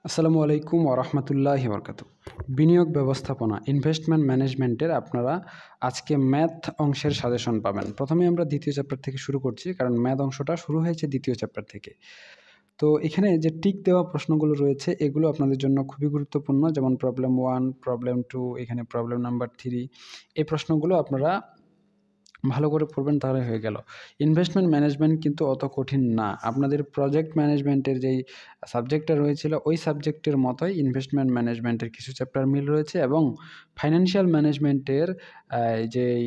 আসসালামু আলাইকুম ওরহমতুল্লাহি বরকাতু। বিনিয়োগ ব্যবস্থাপনা ইনভেস্টমেন্ট ম্যানেজমেন্টের আপনারা আজকে ম্যাথ অংশের সাজেশন পাবেন। প্রথমে আমরা দ্বিতীয় চ্যাপ্টার থেকে শুরু করছি, কারণ ম্যাথ অংশটা শুরু হয়েছে দ্বিতীয় চ্যাপ্টার থেকে। তো এখানে যে টিক দেওয়া প্রশ্নগুলো রয়েছে এগুলো আপনাদের জন্য খুবই গুরুত্বপূর্ণ, যেমন প্রবলেম 1, প্রবলেম 2, এখানে প্রবলেম নাম্বার 3। এই প্রশ্নগুলো আপনারা ভালো করে পড়বেন, তাহলে হয়ে গেল। ইনভেস্টমেন্ট ম্যানেজমেন্ট কিন্তু অত কঠিন না। আপনাদের প্রজেক্ট ম্যানেজমেন্টের যেই সাবজেক্টটা রয়েছিল ওই সাবজেক্টের মতোই ইনভেস্টমেন্ট ম্যানেজমেন্টের কিছু চ্যাপ্টার মিল রয়েছে, এবং ফাইন্যান্সিয়াল ম্যানেজমেন্টের যেই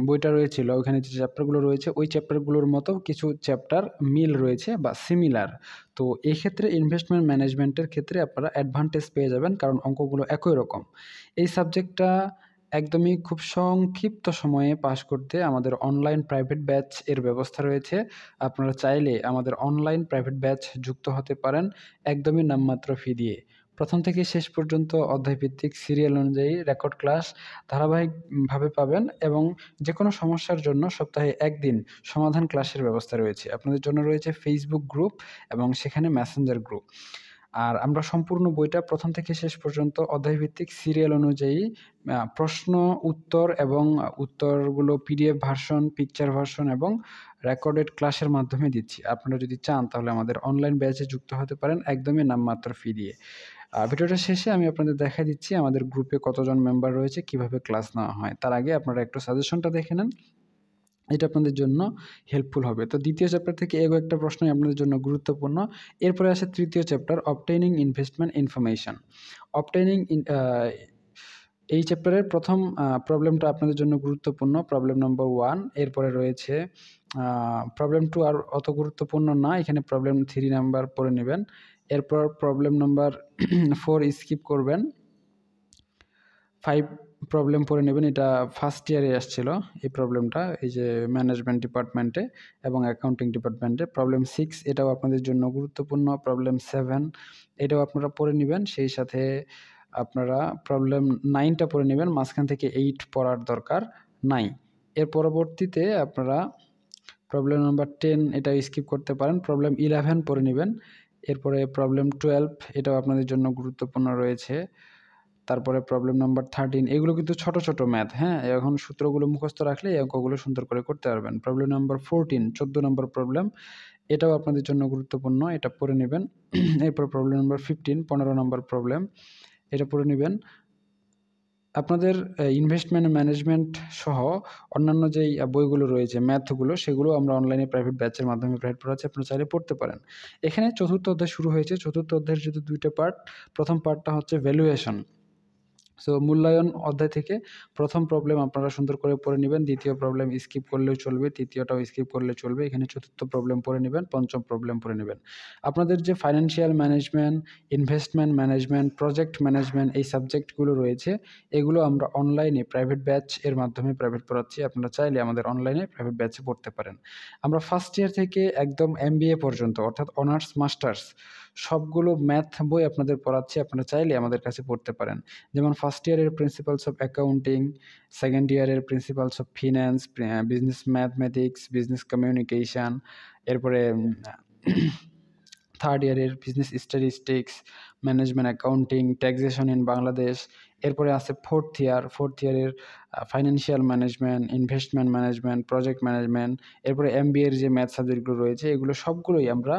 বইটা রয়েছিল ওখানে যে চ্যাপ্টারগুলো রয়েছে ওই চ্যাপ্টারগুলোর মতো কিছু চ্যাপ্টার মিল রয়েছে বা সিমিলার। তো এক্ষেত্রে ইনভেস্টমেন্ট ম্যানেজমেন্টের ক্ষেত্রে আপনারা অ্যাডভান্টেজ পেয়ে যাবেন, কারণ অঙ্কগুলো একই রকম। এই সাবজেক্টটা একদমই খুব সংক্ষিপ্ত সময়ে পাশ করতে আমাদের অনলাইন প্রাইভেট ব্যাচ এর ব্যবস্থা রয়েছে। আপনারা চাইলে আমাদের অনলাইন প্রাইভেট ব্যাচ যুক্ত হতে পারেন একদমই নামমাত্র ফি দিয়ে। প্রথম থেকে শেষ পর্যন্ত অধ্যায়ভিত্তিক সিরিয়াল অনুযায়ী রেকর্ড ক্লাস ধারাবাহিকভাবে পাবেন, এবং যে কোনো সমস্যার জন্য সপ্তাহে একদিন সমাধান ক্লাসের ব্যবস্থা রয়েছে। আপনাদের জন্য রয়েছে ফেসবুক গ্রুপ এবং সেখানে মেসেঞ্জার গ্রুপ। আর আমরা সম্পূর্ণ বইটা প্রথম থেকে শেষ পর্যন্ত অধ্যায়ভিত্তিক সিরিয়াল অনুযায়ী প্রশ্ন উত্তর এবং উত্তরগুলো পিডিএফ ভার্সন, পিকচার ভার্সন এবং রেকর্ডেড ক্লাসের মাধ্যমে দিচ্ছি। আপনারা যদি চান তাহলে আমাদের অনলাইন ব্যাচে যুক্ত হতে পারেন একদমই নামমাত্র ফি দিয়ে। ভিডিওটা শেষে আমি আপনাদের দেখা দিচ্ছি আমাদের গ্রুপে কতজন মেম্বার রয়েছে, কিভাবে ক্লাস নেওয়া হয়। তার আগে আপনারা একটু সাজেশনটা দেখে নেন, এটা আপনাদের জন্য হেল্পফুল হবে। তো দ্বিতীয় চ্যাপ্টার থেকে একটা প্রশ্নই আপনাদের জন্য গুরুত্বপূর্ণ। এরপরে আসে তৃতীয় chapter, obtaining investment information. Obtaining এই চ্যাপ্টারের প্রথম প্রবলেমটা আপনাদের জন্য গুরুত্বপূর্ণ, প্রবলেম নম্বর 1। এরপরে রয়েছে প্রবলেম 2 আর অত গুরুত্বপূর্ণ না, এখানে প্রবলেম 3 নাম্বার পড়ে নেবেন। এরপর প্রবলেম নাম্বার 4 স্কিপ করবেন। 5 প্রবলেম পড়ে নেবেন, এটা ফার্স্ট ইয়ারে আসছিল এই প্রবলেমটা, এই যে ম্যানেজমেন্ট ডিপার্টমেন্টে এবং অ্যাকাউন্টিং ডিপার্টমেন্টে। প্রবলেম 6 এটাও আপনাদের জন্য গুরুত্বপূর্ণ। প্রবলেম 7 এটাও আপনারা পড়ে নেবেন, সেই সাথে আপনারা প্রবলেম 9টা পড়ে নেবেন, মাঝখান থেকে 8 পড়ার দরকার নাই। এর পরবর্তীতে আপনারা প্রবলেম নাম্বার 10 এটা স্কিপ করতে পারেন, প্রবলেম 11 পড়ে নেবেন। এরপরে প্রবলেম 12 এটাও আপনাদের জন্য গুরুত্বপূর্ণ রয়েছে। তারপরে প্রবলেম নাম্বার 13, এগুলো কিন্তু ছোট ছোট ম্যাথ, হ্যাঁ? এখন সূত্রগুলো মুখস্থ রাখলে এই অঙ্কগুলো সুন্দর করে করতে পারবেন। প্রবলেম নাম্বার 14 14 নম্বর প্রবলেম, এটাও আপনাদের জন্য গুরুত্বপূর্ণ, এটা পড়ে নেবেন। এরপর প্রবলেম নাম্বার 15 15 নম্বর প্রবলেম, এটা পড়ে নেবেন। আপনাদের ইনভেস্টমেন্ট ম্যানেজমেন্ট সহ অন্যান্য যেই বইগুলো রয়েছে ম্যাথগুলো, সেগুলো আমরা অনলাইনে প্রাইভেট ব্যাচের মাধ্যমে প্রাইভেট পড়াচ্ছি, আপনারা চাইলে পড়তে পারেন। এখানে চতুর্থ অধ্যায় শুরু হয়েছে। চতুর্থ অধ্যায়ের যদি 2টা পার্ট, প্রথম পার্টটা হচ্ছে ভ্যালুয়েশন। সো মূল্যায়ন অধ্যায় থেকে প্রথম প্রবলেম আপনারা সুন্দর করে পড়ে নেবেন, দ্বিতীয় প্রবলেম স্কিপ করলেও চলবে, তৃতীয়টাও স্কিপ করলে চলবে। এখানে চতুর্থ প্রবলেম পড়ে নেবেন, পঞ্চম প্রবলেম পড়ে নেবেন। আপনাদের যে financial management, investment management, project management এই সাবজেক্টগুলো রয়েছে, এগুলো আমরা অনলাইনে প্রাইভেট ব্যাচ এর মাধ্যমে প্রাইভেট পড়াচ্ছি। আপনারা চাইলে আমাদের অনলাইনে প্রাইভেট ব্যাচে পড়তে পারেন। আমরা ফার্স্ট ইয়ার থেকে একদম MBA পর্যন্ত, অর্থাৎ অনার্স মাস্টার্স সবগুলো ম্যাথ বই আপনাদের পড়াচ্ছি। আপনারা চাইলে আমাদের কাছে পড়তে পারেন। যেমন ফার্স্ট ইয়ারের প্রিন্সিপালস অফ অ্যাকাউন্টিং, সেকেন্ড ইয়ারের principles of finance, business mathematics, business communication, এরপরে থার্ড ইয়ারের business statistics, management accounting, taxation in Bangladesh. এরপরে আছে ফোর্থ ইয়ারের financial management, investment management, project management. এরপরে MBA এর যে ম্যাথ সাবজেক্টগুলো রয়েছে এগুলো সবগুলোই আমরা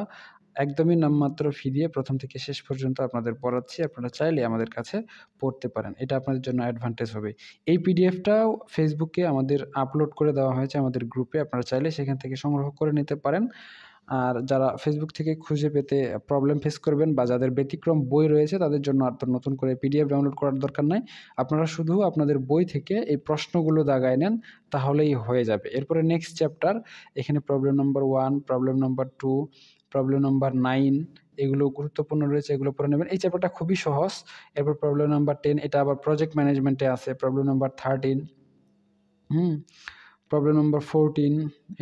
একদমই নামমাত্র ফি দিয়ে প্রথম থেকে শেষ পর্যন্ত আপনাদের পড়াচ্ছি। আপনারা চাইলে আমাদের কাছে পড়তে পারেন, এটা আপনাদের জন্য অ্যাডভান্টেজ হবে। এই পিডিএফটাও ফেসবুকে আমাদের আপলোড করে দেওয়া হয়েছে আমাদের গ্রুপে, আপনারা চাইলে সেখান থেকে সংগ্রহ করে নিতে পারেন। আর যারা ফেসবুক থেকে খুঁজে পেতে প্রবলেম ফেস করবেন বা যাদের ব্যতিক্রম বই রয়েছে তাদের জন্য আর তো নতুন করে পিডিএফ ডাউনলোড করার দরকার নাই। আপনারা শুধু আপনাদের বই থেকে এই প্রশ্নগুলো দাগায় নেন, তাহলেই হয়ে যাবে। এরপরে নেক্সট চ্যাপ্টার, এখানে problem number 1, problem number 2, problem number 9 এগুলো গুরুত্বপূর্ণ রয়েছে, এগুলো পড়ে নেবেন। এই চ্যাপ্টারটা খুবই সহজ। এরপর প্রবলেম নাম্বার 10, এটা আবার প্রজেক্ট ম্যানেজমেন্টে আছে। প্রবলেম নাম্বার 13, প্রবলেম নম্বর 14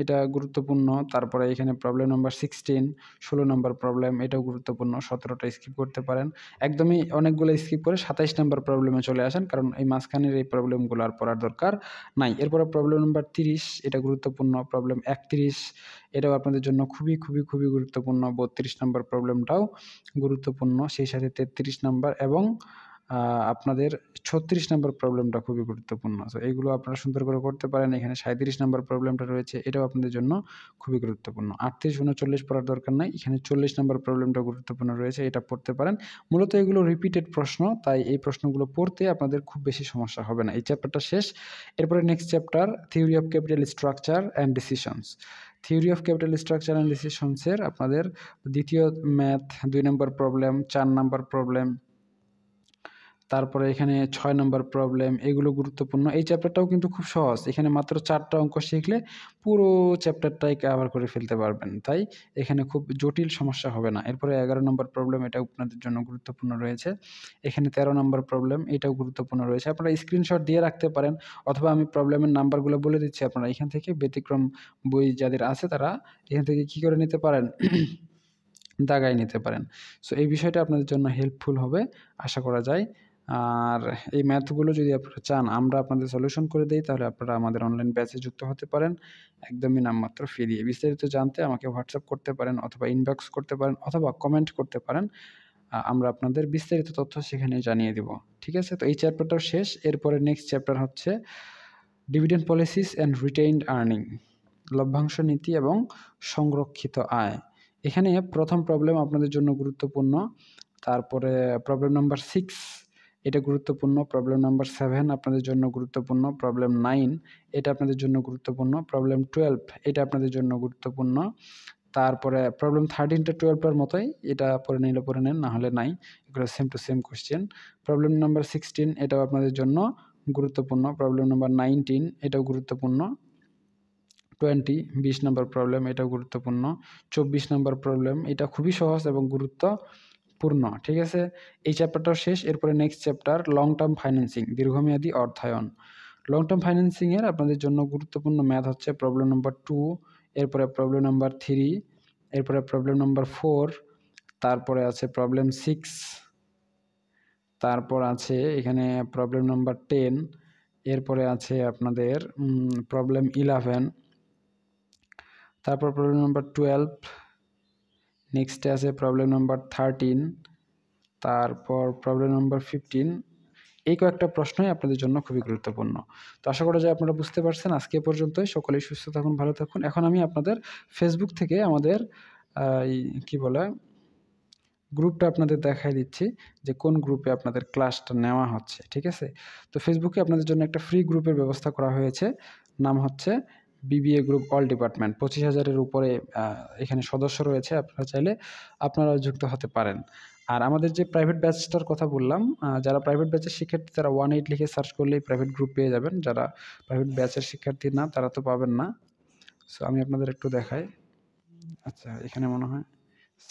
এটা গুরুত্বপূর্ণ। তারপরে এখানে প্রবলেম নম্বর 16 16 নম্বর প্রবলেম, এটাও গুরুত্বপূর্ণ। 17টা স্কিপ করতে পারেন। একদমই অনেকগুলো স্কিপ করে 27 নম্বর প্রবলেমে চলে আসেন, কারণ এই মাঝখানের এই প্রবলেমগুলো আর পড়ার দরকার নাই। এরপরে প্রবলেম নম্বর 30 এটা গুরুত্বপূর্ণ। প্রবলেম 31 এটাও আপনাদের জন্য খুবই খুবই খুবই গুরুত্বপূর্ণ। 32 নম্বর প্রবলেমটাও গুরুত্বপূর্ণ, সেই সাথে 33 নম্বর এবং আপনাদের 36 নম্বর প্রবলেমটা খুবই গুরুত্বপূর্ণ। সো এইগুলো আপনারা সুন্দর করে করতে পারেন। এখানে 37 নম্বর প্রবলেমটা রয়েছে, এটাও আপনাদের জন্য খুবই গুরুত্বপূর্ণ। 38 39 পড়ার দরকার নাই, এখানে 40 নম্বর প্রবলেমটা গুরুত্বপূর্ণ রয়েছে, এটা পড়তে পারেন। মূলত এগুলো রিপিটেড প্রশ্ন, তাই এই প্রশ্নগুলো পড়তে আপনাদের খুব বেশি সমস্যা হবে না। এই চ্যাপ্টারটা শেষ। এরপরে next chapter theory of capital structure and decisions. Theory of capital structure and ডিসিশনসের আপনাদের দ্বিতীয় ম্যাথ 2 নম্বর প্রবলেম, 4 নম্বর প্রবলেম, তারপরে এখানে 6 নম্বর প্রবলেম, এগুলো গুরুত্বপূর্ণ। এই চ্যাপ্টারটাও কিন্তু খুব সহজ। এখানে মাত্র 4টা অঙ্ক শিখলে পুরো চ্যাপ্টারটাই কভার করে ফেলতে পারবেন, তাই এখানে খুব জটিল সমস্যা হবে না। এরপরে 11 নম্বর প্রবলেম, এটাও আপনাদের জন্য গুরুত্বপূর্ণ রয়েছে। এখানে 13 নম্বর প্রবলেম, এটাও গুরুত্বপূর্ণ রয়েছে। আপনারা স্ক্রিনশট দিয়ে রাখতে পারেন, অথবা আমি প্রবলেমের নাম্বারগুলো বলে দিচ্ছি, আপনারা এখান থেকে ব্যতিক্রম বই যাদের আছে তারা এখান থেকে কী করে নিতে পারেন দাগায় নিতে পারেন। সো এই বিষয়টা আপনাদের জন্য হেল্পফুল হবে আশা করা যায়। আর এই ম্যাথগুলো যদি আপনারা চান আমরা আপনাদের সলিউশন করে দেই, তাহলে আপনারা আমাদের অনলাইন ব্যাচে যুক্ত হতে পারেন একদমই নামমাত্র ফি দিয়ে। বিস্তারিত জানতে আমাকে হোয়াটসঅ্যাপ করতে পারেন, অথবা ইনবক্স করতে পারেন, অথবা কমেন্ট করতে পারেন। আমরা আপনাদের বিস্তারিত তথ্য সেখানে জানিয়ে দিব। ঠিক আছে? তো এই চ্যাপ্টারটাও শেষ। এরপরে নেক্সট চ্যাপ্টার হচ্ছে dividend policies and retained earning, লভ্যাংশ নীতি এবং সংরক্ষিত আয়। এখানে প্রথম প্রবলেম আপনাদের জন্য গুরুত্বপূর্ণ। তারপরে প্রবলেম নাম্বার 6 এটা গুরুত্বপূর্ণ। প্রবলেম নাম্বার 7 আপনাদের জন্য গুরুত্বপূর্ণ। প্রবলেম 9 এটা আপনাদের জন্য গুরুত্বপূর্ণ। প্রবলেম 12 এটা আপনাদের জন্য গুরুত্বপূর্ণ। তারপরে প্রবলেম 13টা 12টার মতোই, এটা পড়ে নিলে পড়ে নেন, না হলে নাই। এগুলো same to same question. Problem number 16 এটাও আপনাদের জন্য গুরুত্বপূর্ণ। প্রবলেম নাম্বার 19 এটাও গুরুত্বপূর্ণ। 20 নম্বর প্রবলেম, এটাও গুরুত্বপূর্ণ। 24 নম্বর প্রবলেম, এটা খুবই সহজ এবং গুরুত্বপূর্ণ। ঠিক আছে? এই চ্যাপ্টারটাও শেষ। এরপরে next chapter long term financing, দীর্ঘমেয়াদী অর্থায়ন। লং টার্ম ফাইন্যান্সিংয়ের আপনাদের জন্য গুরুত্বপূর্ণ ম্যাথ হচ্ছে প্রবলেম নম্বর 2, এরপরে প্রবলেম নম্বর 3, এরপরে প্রবলেম নম্বর 4, তারপরে আছে প্রবলেম 6, তারপর আছে এখানে প্রবলেম নম্বর 10, এরপরে আছে আপনাদের প্রবলেম 11, তারপর প্রবলেম নম্বর 12, নেক্সটে আছে প্রবলেম নম্বর 13, তারপর প্রবলেম নম্বর 15। এই কয়েকটা প্রশ্নই আপনাদের জন্য খুবই গুরুত্বপূর্ণ। তো আশা করা যায় আপনারা বুঝতে পারছেন। আজকে এ পর্যন্তই। সকলেই সুস্থ থাকুন, ভালো থাকুন। এখন আমি আপনাদের ফেসবুক থেকে আমাদের গ্রুপটা আপনাদের দেখাই দিচ্ছি যে কোন গ্রুপে আপনাদের ক্লাসটা নেওয়া হচ্ছে। ঠিক আছে? তো ফেসবুকে আপনাদের জন্য একটা ফ্রি গ্রুপের ব্যবস্থা করা হয়েছে, নাম হচ্ছে বিবিএ গ্রুপ অল ডিপার্টমেন্ট। 25,000-এর উপরে এখানে সদস্য রয়েছে, আপনারা চাইলে আপনারাও যুক্ত হতে পারেন। আর আমাদের যে প্রাইভেট ব্যাচটার কথা বললাম, যারা প্রাইভেট ব্যাচের শিক্ষার্থী তারা 18 লিখে সার্চ করলেই প্রাইভেট গ্রুপ পেয়ে যাবেন। যারা প্রাইভেট ব্যাচের শিক্ষার্থী না তারা তো পাবেন না। সো আমি আপনাদের একটু দেখাই। আচ্ছা, এখানে মনে হয়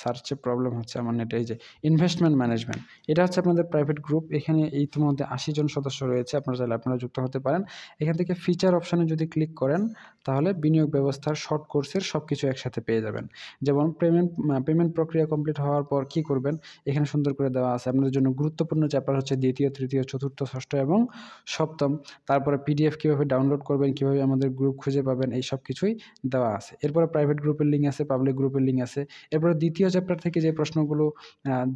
সার্চে প্রবলেম হচ্ছে আমার নেটে। এই যে ইনভেস্টমেন্ট ম্যানেজমেন্ট, এটা হচ্ছে আপনাদের প্রাইভেট গ্রুপ। এখানে ইতিমধ্যে 80 জন সদস্য রয়েছে, আপনারা চাইলে আপনারা যুক্ত হতে পারেন। এখান থেকে ফিচার অপশানে যদি ক্লিক করেন তাহলে বিনিয়োগ ব্যবস্থার শর্ট কোর্সের সব কিছু একসাথে পেয়ে যাবেন। যেমন পেমেন্ট প্রক্রিয়া কমপ্লিট হওয়ার পর কী করবেন এখানে সুন্দর করে দেওয়া আছে। আপনাদের জন্য গুরুত্বপূর্ণ চ্যাপ্টার হচ্ছে দ্বিতীয়, তৃতীয়, চতুর্থ, ষষ্ঠ এবং সপ্তম। তারপরে পিডিএফ কীভাবে ডাউনলোড করবেন, কীভাবে আমাদের গ্রুপ খুঁজে পাবেন, এই সব কিছুই দেওয়া আছে। এরপরে প্রাইভেট গ্রুপের লিঙ্ক আছে, পাবলিক গ্রুপের লিঙ্ক আছে। এরপরে দ্বিতীয় চ্যাপ্টার থেকে যে প্রশ্নগুলো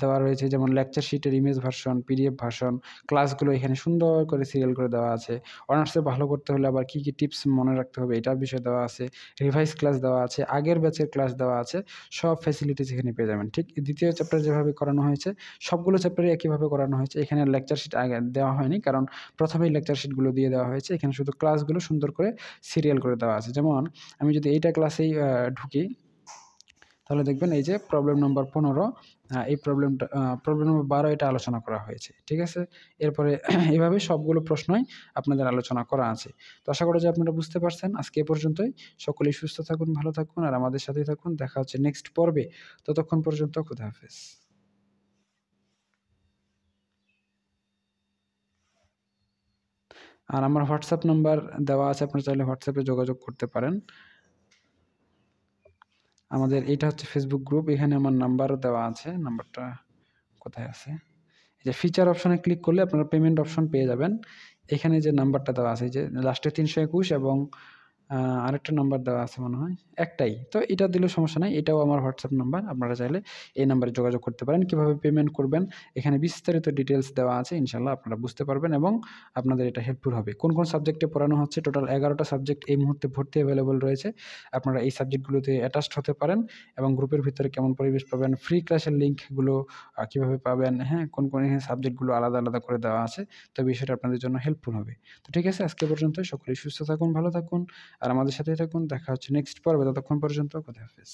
দেওয়া রয়েছে, যেমন লেকচার শিটের ইমেজ ভার্সন, পিডিএফ ভার্সন, ক্লাসগুলো এখানে সুন্দর করে সিরিয়াল করে দেওয়া আছে। অনার্সে ভালো করতে হলে আবার কী কী টিপস মনে রাখতে হবে এটার বিষয় দেওয়া আছে। রিভাইজ ক্লাস দেওয়া আছে, আগের ব্যাচের ক্লাস দেওয়া আছে, সব ফ্যাসিলিটিস এখানে পেয়ে যাবেন। ঠিক দ্বিতীয় চ্যাপ্টার যেভাবে করানো হয়েছে সবগুলো চ্যাপ্টারে একইভাবে করানো হয়েছে। এখানে লেকচার শিট আগে দেওয়া হয়নি, কারণ প্রথমেই লেকচার শিটগুলো দিয়ে দেওয়া হয়েছে। এখানে শুধু ক্লাসগুলো সুন্দর করে সিরিয়াল করে দেওয়া আছে। যেমন আমি যদি এইটা ক্লাসেই ঢুকি তাহলে দেখবেন এই যে প্রবলেম নম্বর 15, এই প্রবলেম নম্বর 12 এটা আলোচনা করা হয়েছে। ঠিক আছে? এরপরে এইভাবে সবগুলো প্রশ্নই আপনাদের আলোচনা করা আছে। তো আশা করি যে আপনারা বুঝতে পারছেন। আজকে এ পর্যন্তই। সকলেই সুস্থ থাকুন, ভালো থাকুন আর আমাদের সাথেই থাকুন। দেখা হচ্ছে নেক্সট পর্বে। ততক্ষণ পর্যন্ত খুদা হাফেজ। আর আমার হোয়াটসঅ্যাপ নাম্বার দেওয়া আছে, আপনারা চাইলে হোয়াটসঅ্যাপে যোগাযোগ করতে পারেন। আমাদের এটা হচ্ছে ফেসবুক গ্রুপ, এখানে আমার নাম্বারও দেওয়া আছে। নাম্বারটা কোথায় আছে? এই যে ফিচার অপশনে ক্লিক করলে আপনারা পেমেন্ট অপশন পেয়ে যাবেন। এখানে যে নাম্বারটা দেওয়া আছে, এই যে লাস্টে ৩২১ এবং আরেকটা নাম্বার দেওয়া আছে মনে হয়, একটাই। তো এটা দিলেও সমস্যা নাই। এটাও আমার হোয়াটসঅ্যাপ নাম্বার। আপনারা চাইলে এই নাম্বারে যোগাযোগ করতে পারেন। কিভাবে পেমেন্ট করবেন এখানে বিস্তারিত ডিটেইলস দেওয়া আছে। ইনশাআল্লাহ আপনারা বুঝতে পারবেন এবং আপনাদের এটা হেল্পফুল হবে। কোন, কোন সাবজেক্টে পড়ানো হচ্ছে, টোটাল ১১ টা সাবজেক্ট এই মুহূর্তে ভর্তি এভেইলেবল রয়েছে। আপনারা এই সাবজেক্টগুলোতে অ্যাটাচড হতে পারেন এবং গ্রুপের ভিতরে কেমন পরিবেশ পাবেন, ফ্রি ক্লাসের লিঙ্কগুলো কিভাবে পাবেন, হ্যাঁ? কোন, কোন এখানে সাবজেক্টগুলো আলাদা, আলাদা করে দেওয়া আছে। তো বিষয়টা আপনাদের জন্য হেল্পফুল হবে। তো ঠিক আছে, আজকে পর্যন্তই। সকলেই সুস্থ থাকুন, ভালো থাকুন আর আমাদের সাথেই থাকুন। দেখা হচ্ছে নেক্সট পর্বে। ততক্ষণ পর্যন্ত খোদা হাফেজ।